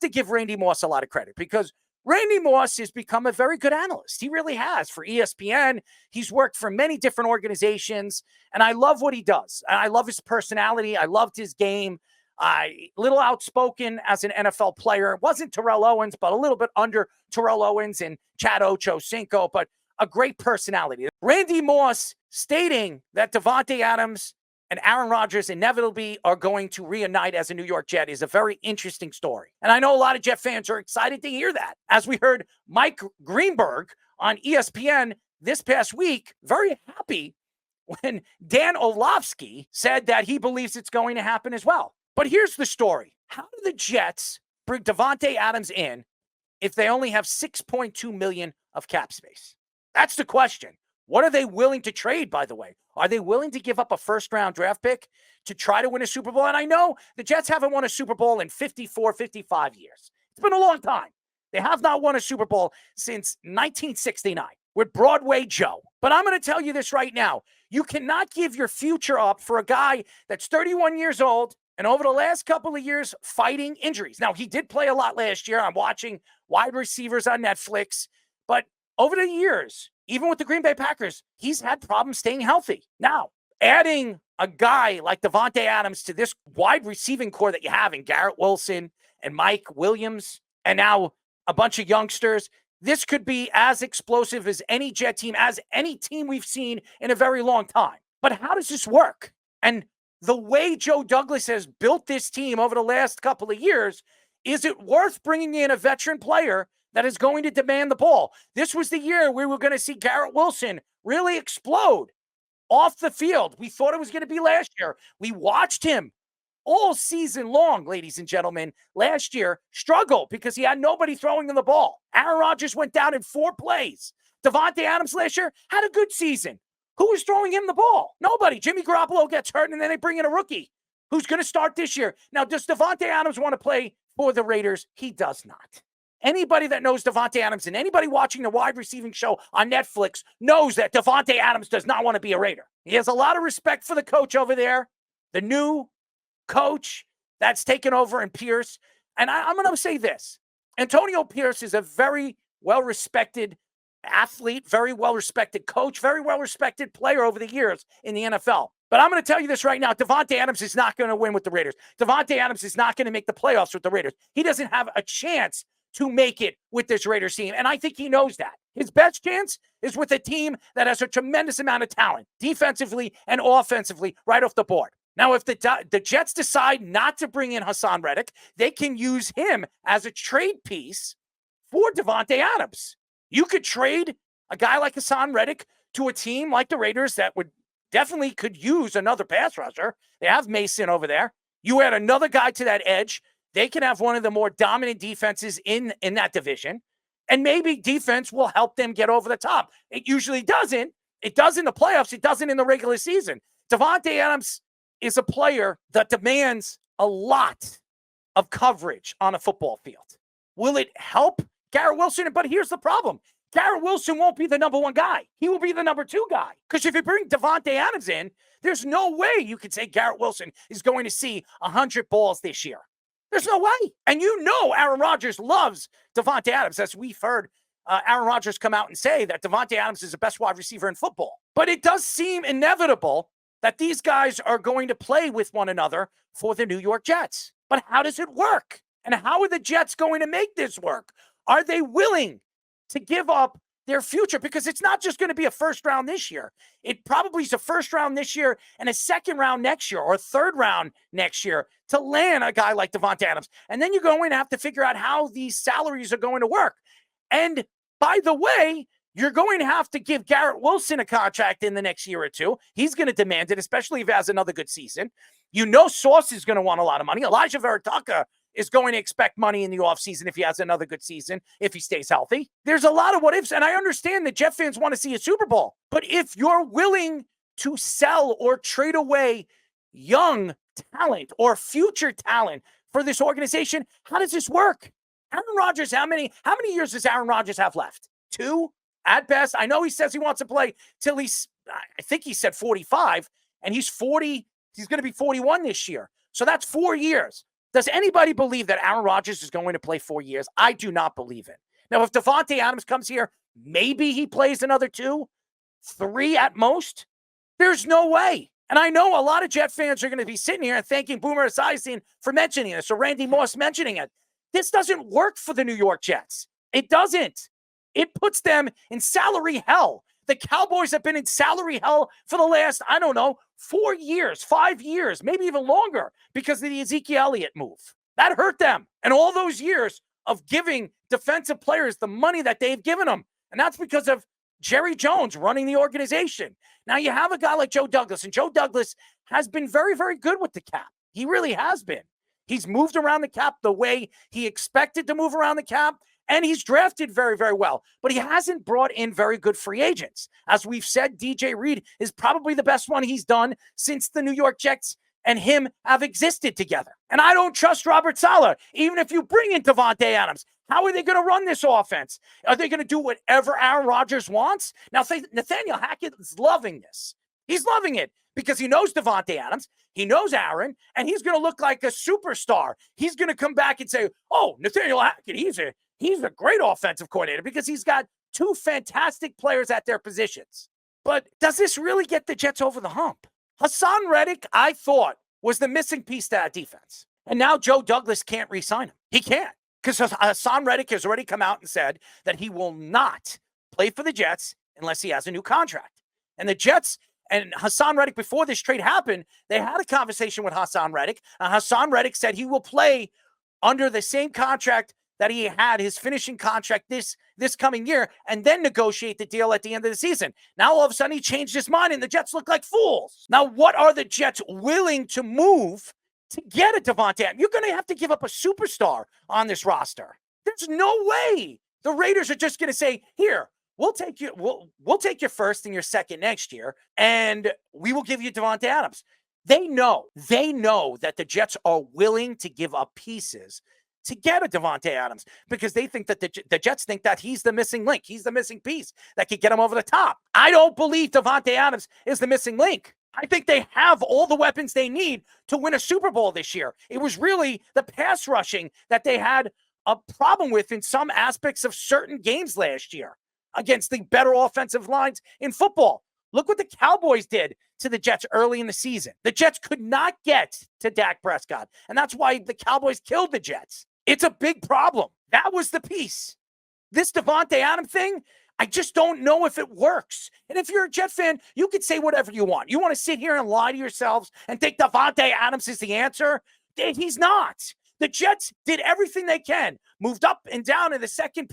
to give Randy Moss a lot of credit because Randy Moss has become a very good analyst. He really has for ESPN. He's worked for many different organizations, and I love what he does. I love his personality. I loved his game. Little outspoken as an NFL player. It wasn't Terrell Owens, but a little bit under Terrell Owens and Chad Ochocinco, but a great personality. Randy Moss stating that Davante Adams and Aaron Rodgers inevitably are going to reunite as a New York Jet is a very interesting story. And I know a lot of Jet fans are excited to hear that. As we heard Mike Greenberg on ESPN this past week, very happy when Dan Orlovsky said that he believes it's going to happen as well. But here's the story. How do the Jets bring Davante Adams in if they only have $6.2 million of cap space? That's the question. What are they willing to trade, by the way? Are they willing to give up a first-round draft pick to try to win a Super Bowl? And I know the Jets haven't won a Super Bowl in 54, 55 years. It's been a long time. They have not won a Super Bowl since 1969 with Broadway Joe. But I'm going to tell you this right now. You cannot give your future up for a guy that's 31 years old and over the last couple of years fighting injuries. Now, he did play a lot last year. I'm watching wide receivers on Netflix. But over the years, even with the Green Bay Packers, he's had problems staying healthy. Now, adding a guy like Davante Adams to this wide receiving core that you have in Garrett Wilson and Mike Williams, and now a bunch of youngsters, this could be as explosive as any Jet team, as any team we've seen in a very long time. But how does this work? And the way Joe Douglas has built this team over the last couple of years, is it worth bringing in a veteran player that is going to demand the ball? This was the year we were going to see Garrett Wilson really explode off the field. We thought it was going to be last year. We watched him all season long, ladies and gentlemen, last year struggle because he had nobody throwing him the ball. Aaron Rodgers went down in 4 plays. Davante Adams last year had a good season. Who was throwing him the ball? Nobody. Jimmy Garoppolo gets hurt, and then they bring in a rookie who's going to start this year. Now, does Davante Adams want to play for the Raiders? He does not. Anybody that knows Davante Adams and anybody watching the wide receiving show on Netflix knows that Davante Adams does not want to be a Raider. He has a lot of respect for the coach over there, the new coach that's taken over in Pierce. And I'm going to say this. Antonio Pierce is a very well-respected athlete, very well-respected coach, very well-respected player over the years in the NFL. But I'm going to tell you this right now. Davante Adams is not going to win with the Raiders. Davante Adams is not going to make the playoffs with the Raiders. He doesn't have a chance to make it with this Raiders team. And I think he knows that. His best chance is with a team that has a tremendous amount of talent, defensively and offensively, right off the board. Now, if the Jets decide not to bring in Haason Reddick, they can use him as a trade piece for Davante Adams. You could trade a guy like Haason Reddick to a team like the Raiders that would definitely could use another pass rusher. They have Mason over there. You add another guy to that edge. They can have one of the more dominant defenses in that division. And maybe defense will help them get over the top. It usually doesn't. It does in the playoffs. It doesn't in the regular season. Davante Adams is a player that demands a lot of coverage on a football field. Will it help Garrett Wilson? But here's the problem. Garrett Wilson won't be the number 1 guy. He will be the number 2 guy. Because if you bring Davante Adams in, there's no way you could say Garrett Wilson is going to see 100 balls this year. There's no way. And you know Aaron Rodgers loves Davante Adams, as we've heard Aaron Rodgers come out and say that Davante Adams is the best wide receiver in football. But it does seem inevitable that these guys are going to play with one another for the New York Jets. But how does it work? And how are the Jets going to make this work? Are they willing to give up their future? Because it's not just going to be a first round this year. It probably is a first round this year and a second round next year or a third round next year to land a guy like Davante Adams. And then you're going to have to figure out how these salaries are going to work. And by the way, you're going to have to give Garrett Wilson a contract in the next year or two. He's going to demand it, especially if he has another good season. You know Sauce is going to want a lot of money. Elijah Verataka is going to expect money in the offseason if he has another good season, if he stays healthy. There's a lot of what ifs, and I understand that Jet fans want to see a Super Bowl. But if you're willing to sell or trade away young talent or future talent for this organization, how does this work? Aaron Rodgers, how many years does Aaron Rodgers have left? 2 at best. I know he says he wants to play till I think he said 45, and he's 40. He's going to be 41 this year. So that's 4 years. Does anybody believe that Aaron Rodgers is going to play 4 years? I do not believe it. Now, if Davante Adams comes here, maybe he plays another 2, 3 at most. There's no way. And I know a lot of Jet fans are going to be sitting here and thanking Boomer Esiason for mentioning this, or Randy Moss mentioning it. This doesn't work for the New York Jets. It doesn't. It puts them in salary hell. The Cowboys have been in salary hell for the last, 4 years, 5 years, maybe even longer, because of the Ezekiel Elliott move. That hurt them. And all those years of giving defensive players the money that they've given them. And that's because of Jerry Jones running the organization. Now you have a guy like Joe Douglas, and Joe Douglas has been very, very good with the cap. He really has been. He's moved around the cap the way he expected to move around the cap, and he's drafted very, very well. But he hasn't brought in very good free agents. As we've said, DJ Reed is probably the best one he's done since the New York Jets and him have existed together. And I don't trust Robert Saleh, even if you bring in Davante Adams. How are they going to run this offense? Are they going to do whatever Aaron Rodgers wants? Now, Nathaniel Hackett is loving this. He's loving it because he knows Davante Adams, he knows Aaron, and he's going to look like a superstar. He's going to come back and say, oh, Nathaniel Hackett, he's a great offensive coordinator because he's got 2 fantastic players at their positions. But does this really get the Jets over the hump? Haason Reddick, I thought, was the missing piece to that defense. And now Joe Douglas can't re-sign him. He can't. Because Haason Reddick has already come out and said that he will not play for the Jets unless he has a new contract. And the Jets and Haason Reddick, before this trade happened, they had a conversation with Haason Reddick. And Haason Reddick said he will play under the same contract that he had, his finishing contract this coming year, and then negotiate the deal at the end of the season. Now, all of a sudden, he changed his mind, and the Jets look like fools. Now, what are the Jets willing to move to get a Davante Adams? You're going to have to give up a superstar on this roster. There's no way the Raiders are just going to say, here, we'll take you, we'll take your first and your second next year, and we will give you Davante Adams. They know that the Jets are willing to give up pieces to get a Davante Adams because they think that the Jets think that he's the missing link. He's the missing piece that could get him over the top. I don't believe Davante Adams is the missing link. I think they have all the weapons they need to win a Super Bowl this year. It was really the pass rushing that they had a problem with in some aspects of certain games last year against the better offensive lines in football. Look what the Cowboys did to the Jets early in the season. The Jets could not get to Dak Prescott, and that's why the Cowboys killed the Jets. It's a big problem. That was the piece. This Davante Adams thing, I just don't know if it works. And if you're a Jet fan, you can say whatever you want. You want to sit here and lie to yourselves and think Davante Adams is the answer? He's not. The Jets did everything they can, moved up and down in the second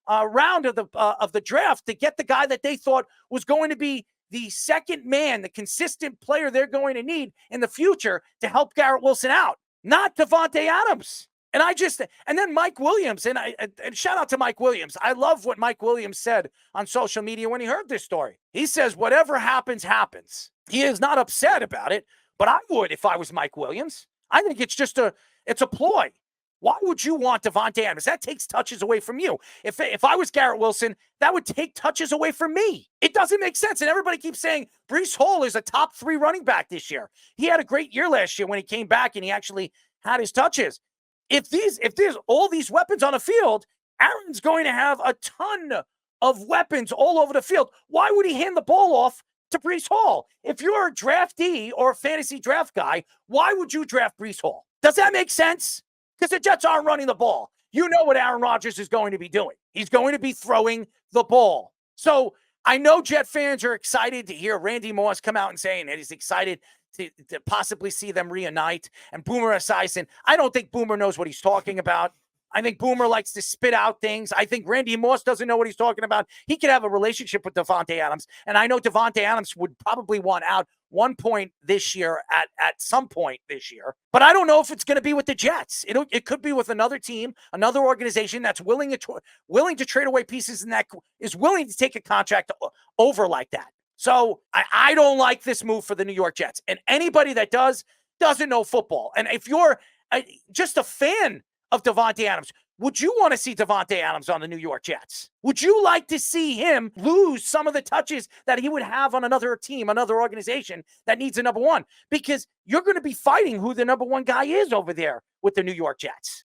round of the draft to get the guy that they thought was going to be the second man, the consistent player they're going to need in the future to help Garrett Wilson out. Not Davante Adams. And then Mike Williams, and shout out to Mike Williams. I love what Mike Williams said on social media when he heard this story. He says, whatever happens, happens. He is not upset about it, but I would if I was Mike Williams. I think it's a ploy. Why would you want Davante Adams? That takes touches away from you. If I was Garrett Wilson, that would take touches away from me. It doesn't make sense. And everybody keeps saying Breece Hall is a top 3 running back this year. He had a great year last year when he came back and he actually had his touches. If there's all these weapons on the field, Aaron's going to have a ton of weapons all over the field. Why would he hand the ball off to Breece Hall? If you're a draftee or a fantasy draft guy, why would you draft Breece Hall? Does that make sense? Because the Jets aren't running the ball. You know what Aaron Rodgers is going to be doing. He's going to be throwing the ball. So I know Jet fans are excited to hear Randy Moss come out and saying that he's excited to possibly see them reunite. And Boomer Esiason, I don't think Boomer knows what he's talking about. I think Boomer likes to spit out things. I think Randy Moss doesn't know what he's talking about. He could have a relationship with Davante Adams. And I know Davante Adams would probably want out one point this year at some point this year. But I don't know if it's going to be with the Jets. It could be with another team, another organization that's willing to trade away pieces and that is willing to take a contract over like that. So I don't like this move for the New York Jets. And anybody that doesn't know football. And if you're just a fan of Davante Adams, Would you want to see Davante Adams on the New York Jets? Would you like to see him lose some of the touches that he would have on another team, another organization that needs a number one? Because you're going to be fighting who the number one guy is over there with the New York Jets.